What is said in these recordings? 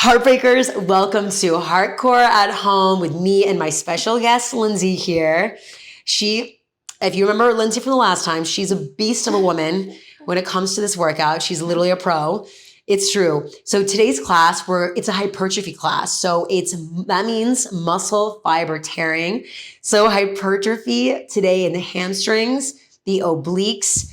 Heartbreakers, welcome to Heartcore at Home with me and my special guest, Lindsay here. If you remember Lindsay from the last time, she's a beast of a woman when it comes to this workout. She's literally a pro. It's true. So today's class, it's a hypertrophy class. So that means muscle fiber tearing. So hypertrophy today in the hamstrings, the obliques.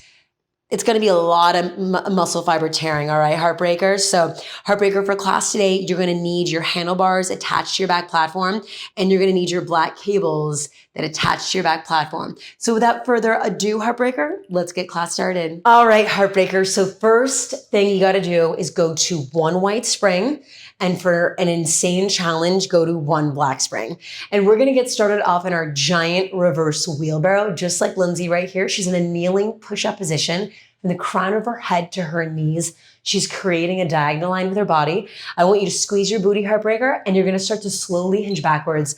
It's going to be a lot of muscle fiber tearing, all right, Heartbreakers? So Heartbreaker for class today, you're going to need your handlebars attached to your back platform, and you're going to need your black cables that attach to your back platform. So without further ado, Heartbreaker, let's get class started. All right, Heartbreaker. So first thing you got to do is go to one white spring, and for an insane challenge, go to one black spring. And we're going to get started off in our giant reverse wheelbarrow, just like Lindsay right here. She's in a kneeling push-up position from the crown of her head to her knees. She's creating a diagonal line with her body. I want you to squeeze your booty, Heartbreaker, and you're going to start to slowly hinge backwards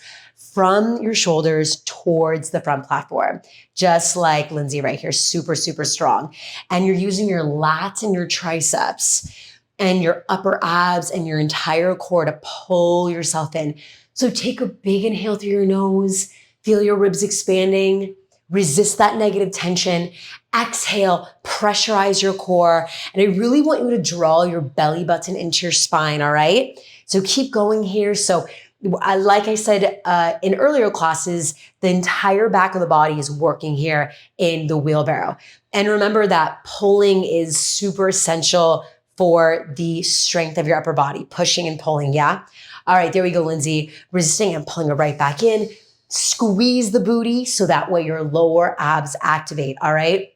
from your shoulders towards the front platform, just like Lindsay right here, super, super strong. And you're using your lats and your triceps and your upper abs and your entire core to pull yourself in. So take a big inhale through your nose, feel your ribs expanding, resist that negative tension, exhale, pressurize your core. And I really want you to draw your belly button into your spine, all right? So keep going here. So like I said in earlier classes, the entire back of the body is working here in the wheelbarrow. And remember that pulling is super essential for the strength of your upper body, pushing and pulling, yeah? All right, there we go, Lindsay. Resisting and pulling it right back in. Squeeze the booty so that way your lower abs activate, all right?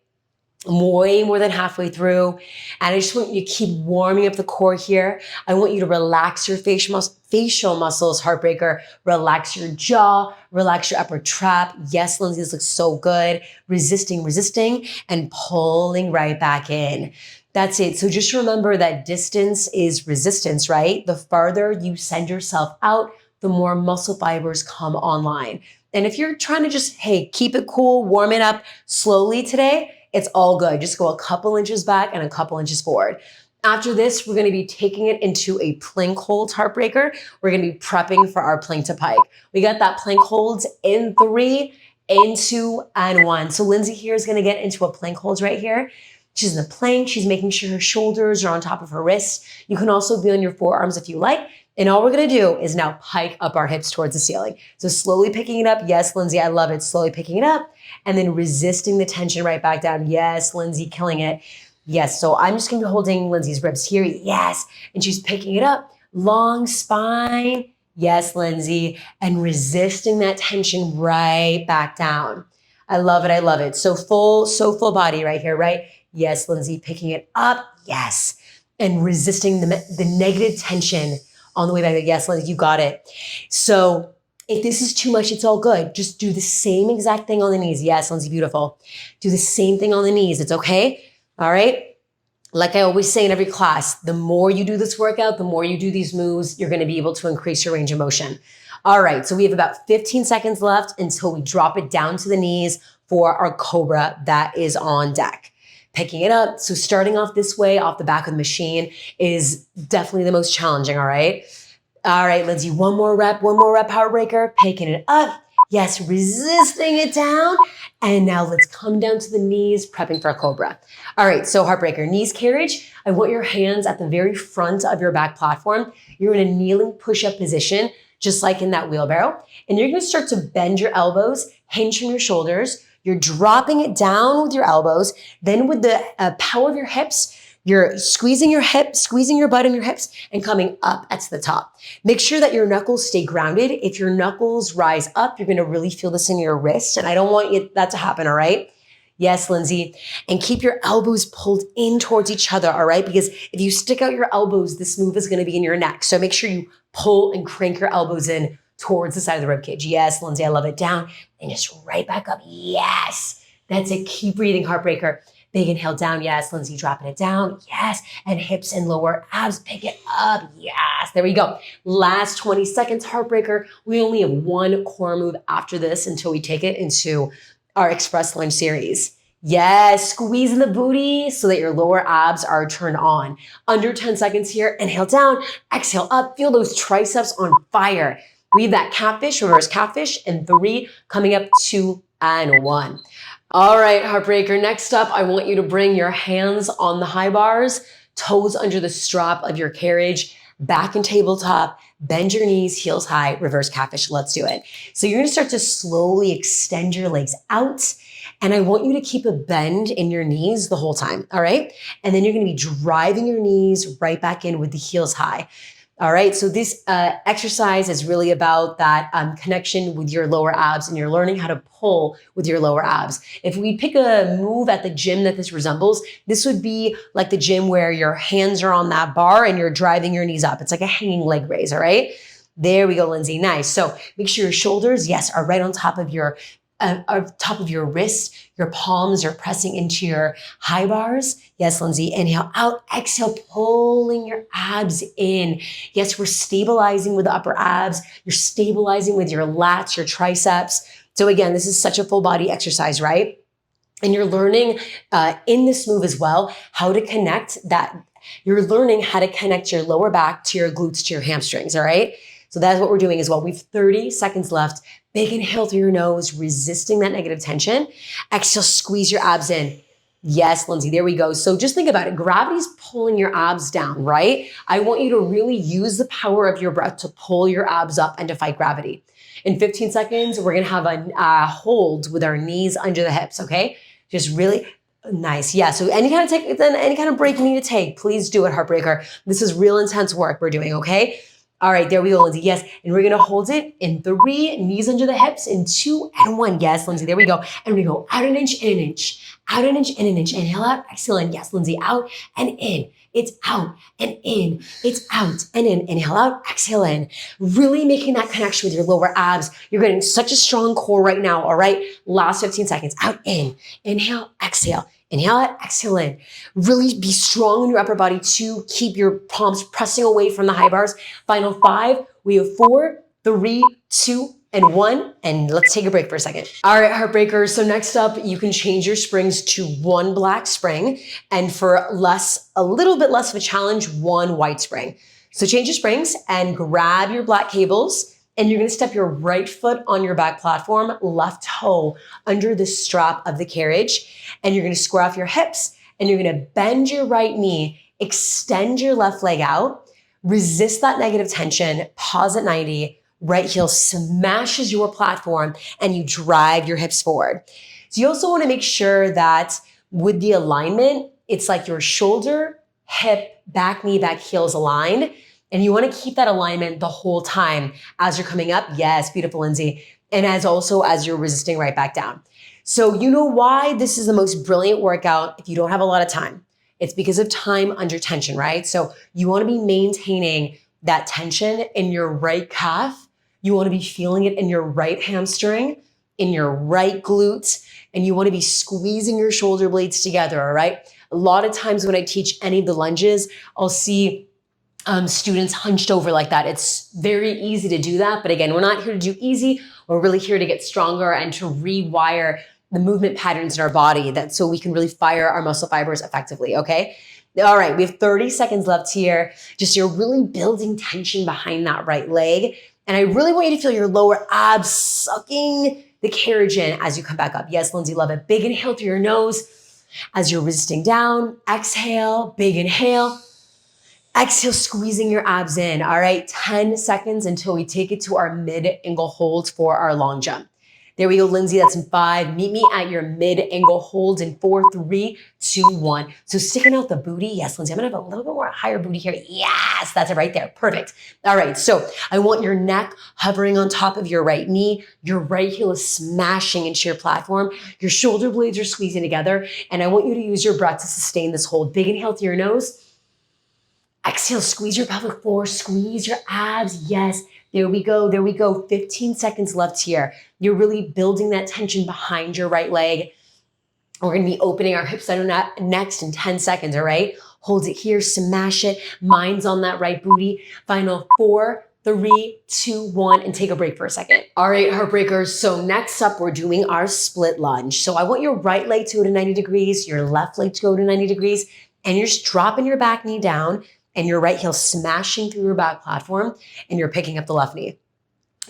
Way more than halfway through. And I just want you to keep warming up the core here. I want you to relax your facial muscles, Heartbreaker. Relax your jaw, relax your upper trap. Yes, Lindsay, this looks so good. Resisting, and pulling right back in. That's it. So just remember that distance is resistance, right? The farther you send yourself out, the more muscle fibers come online. And if you're trying to just, keep it cool, warm it up slowly today, it's all good. Just go a couple inches back and a couple inches forward. After this, we're going to be taking it into a plank hold, Heartbreaker. We're going to be prepping for our plank to pike. We got that plank holds in 3, in 2, and 1. So Lindsay here is going to get into a plank hold right here. She's in the plank. She's making sure her shoulders are on top of her wrists. You can also be on your forearms if you like. And all we're going to do is now pike up our hips towards the ceiling. So slowly picking it up. Yes, Lindsay, I love it. Slowly picking it up and then resisting the tension right back down. Yes, Lindsay, killing it. Yes, so I'm just going to be holding Lindsay's ribs here. Yes, and she's picking it up. Long spine. Yes, Lindsay, and resisting that tension right back down. I love it. I love it. So full body right here, right? Yes, Lindsay, picking it up. Yes, and resisting the negative tension on the way back. Yes, Lindsay, you got it. So if this is too much, it's all good. Just do the same exact thing on the knees. Yes, Lindsay, beautiful. Do the same thing on the knees. It's okay. All right. Like I always say in every class, the more you do this workout, the more you do these moves, you're going to be able to increase your range of motion. All right. So we have about 15 seconds left until we drop it down to the knees for our Cobra that is on deck. Picking it up. So starting off this way, off the back of the machine is definitely the most challenging, all right? All right, Lindsay, one more rep, Heartbreaker. Picking it up. Yes, resisting it down. And now let's come down to the knees, prepping for a Cobra. All right, so Heartbreaker, knees carriage. I want your hands at the very front of your back platform. You're in a kneeling push-up position, just like in that wheelbarrow. And you're gonna start to bend your elbows, hinge from your shoulders. You're dropping it down with your elbows. Then with the power of your hips, you're squeezing your hips, squeezing your butt in your hips and coming up at the top. Make sure that your knuckles stay grounded. If your knuckles rise up, you're going to really feel this in your wrist. And I don't want that to happen, all right? Yes, Lindsay. And keep your elbows pulled in towards each other, all right? Because if you stick out your elbows, this move is going to be in your neck. So make sure you pull and crank your elbows in towards the side of the ribcage. Yes, Lindsay, I love it. Down and just right back up. Yes. That's it. Keep breathing, Heartbreaker. Big inhale down. Yes, Lindsay, dropping it down. Yes. And hips and lower abs. Pick it up. Yes. There we go. Last 20 seconds, Heartbreaker. We only have one core move after this until we take it into our Express Lunge series. Yes, squeezing the booty so that your lower abs are turned on. Under 10 seconds here. Inhale down, exhale up. Feel those triceps on fire. Leave that catfish, reverse catfish, in 3, coming up 2 and 1. All right, Heartbreaker. Next up, I want you to bring your hands on the high bars, toes under the strap of your carriage, back in tabletop, bend your knees, heels high, reverse catfish. Let's do it. So you're gonna start to slowly extend your legs out, and I want you to keep a bend in your knees the whole time, all right? And then you're gonna be driving your knees right back in with the heels high. All right, so this exercise is really about that connection with your lower abs, and you're learning how to pull with your lower abs. If we pick a move at the gym that this resembles, this would be like the gym where your hands are on that bar and you're driving your knees up. It's like a hanging leg raise, all right? There we go, Lindsay, nice. So make sure your shoulders, yes, are right on top of your wrist. Your palms are pressing into your high bars. Yes, Lindsay, inhale out, exhale, pulling your abs in. Yes, we're stabilizing with the upper abs. You're stabilizing with your lats, your triceps. So again, this is such a full body exercise, right? And you're learning in this move as well, how to connect that. You're learning how to connect your lower back to your glutes, to your hamstrings, all right? So that's what we're doing as well. We have 30 seconds left. Big inhale through your nose, resisting that negative tension. Exhale, squeeze your abs in. Yes, Lindsay, there we go. So just think about it. Gravity's pulling your abs down, right? I want you to really use the power of your breath to pull your abs up and to fight gravity. In 15 seconds, we're gonna have a hold with our knees under the hips, okay? Just really nice. Yeah, so any kind of break you need to take, please do it, Heartbreaker. This is real intense work we're doing, okay? All right, there we go, Lindsay. Yes, and we're gonna hold it in 3, knees under the hips, in 2 and 1. Yes, Lindsay, there we go. And we go out an inch, in an inch, out an inch, in an inch. Inhale out, exhale in. Yes, Lindsay, out and in. It's out and in. It's out and in. Inhale out, exhale in. Really making that connection with your lower abs. You're getting such a strong core right now, all right? Last 15 seconds. Out, in. Inhale, exhale. Inhale out, exhale in. Really be strong in your upper body to keep your palms pressing away from the high bars. Final 5, we have 4, 3, 2, and 1. And let's take a break for a second. All right, Heartbreakers. So next up, you can change your springs to 1 black spring. And for a little bit less of a challenge, 1 white spring. So change your springs and grab your black cables. And you're gonna step your right foot on your back platform, left toe under the strap of the carriage. And you're gonna square off your hips, and you're gonna bend your right knee, extend your left leg out, resist that negative tension, pause at 90, right heel smashes your platform, and you drive your hips forward. So you also wanna make sure that with the alignment, it's like your shoulder, hip, back knee, back heel is aligned. And you want to keep that alignment the whole time as you're coming up. Yes, beautiful, Lindsay. And as you're resisting right back down. So you know why this is the most brilliant workout if you don't have a lot of time. It's because of time under tension, right? So you want to be maintaining that tension in your right calf. You want to be feeling it in your right hamstring, in your right glute, and you want to be squeezing your shoulder blades together, all right? A lot of times when I teach any of the lunges, I'll see students hunched over like that. It's very easy to do that. But again, we're not here to do easy. We're really here to get stronger and to rewire the movement patterns in our body so we can really fire our muscle fibers effectively, okay? All right, we have 30 seconds left here. Just you're really building tension behind that right leg. And I really want you to feel your lower abs sucking the carriage in as you come back up. Yes, Lindsay, love it. Big inhale through your nose as you're resisting down. Exhale, big inhale. Exhale, squeezing your abs in. All right, 10 seconds until we take it to our mid-angle hold for our long jump. There we go, Lindsay, that's in 5. Meet me at your mid-angle hold in 4, 3, 2, 1. So sticking out the booty. Yes, Lindsay, I'm gonna have a little bit more higher booty here. Yes, that's it right there, perfect. All right, so I want your neck hovering on top of your right knee. Your right heel is smashing into your platform. Your shoulder blades are squeezing together. And I want you to use your breath to sustain this hold. Big inhale through your nose. Exhale, squeeze your pelvic floor, squeeze your abs. Yes, there we go, there we go. 15 seconds left here. You're really building that tension behind your right leg. We're gonna be opening our hips under next in 10 seconds, all right? Hold it here, smash it. Mind's on that right booty. Final 4, 3, 2, 1, and take a break for a second. All right, heartbreakers. So next up, we're doing our split lunge. So I want your right leg to go to 90 degrees, your left leg to go to 90 degrees, and you're just dropping your back knee down and your right heel smashing through your back platform, and you're picking up the left knee.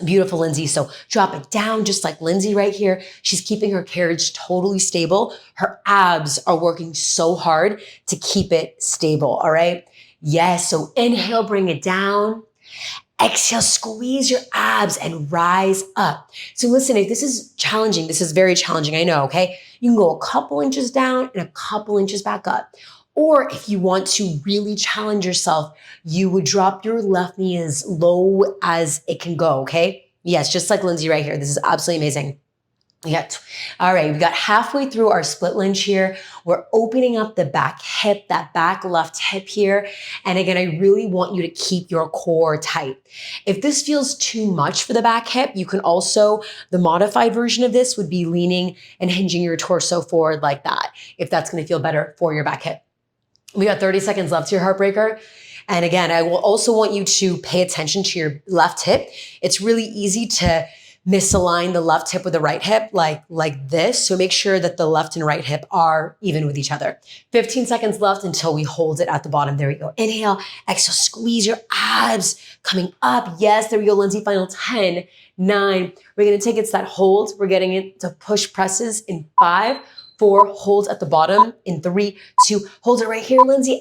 Beautiful, Lindsay. So drop it down just like Lindsay right here. She's keeping her carriage totally stable. Her abs are working so hard to keep it stable, all right? Yes, so inhale, bring it down. Exhale, squeeze your abs and rise up. So listen, if this is challenging, this is very challenging, I know, okay? You can go a couple inches down and a couple inches back up. Or if you want to really challenge yourself, you would drop your left knee as low as it can go, okay? Yes, just like Lindsay right here. This is absolutely amazing. All right, we got halfway through our split lunge here. We're opening up the back hip, that back left hip here. And again, I really want you to keep your core tight. If this feels too much for the back hip, you can also, the modified version of this would be leaning and hinging your torso forward like that, if that's gonna feel better for your back hip. We got 30 seconds left here, heartbreaker. And again, I will also want you to pay attention to your left hip. It's really easy to misalign the left hip with the right hip like this. So make sure that the left and right hip are even with each other. 15 seconds left until we hold it at the bottom. There we go. Inhale, exhale, squeeze your abs coming up. Yes, there we go, Lindsay. Final 10, 9. We're going to take it to that hold. We're getting it to push presses in 5, 4, hold at the bottom in 3, 2, hold it right here, Lindsay.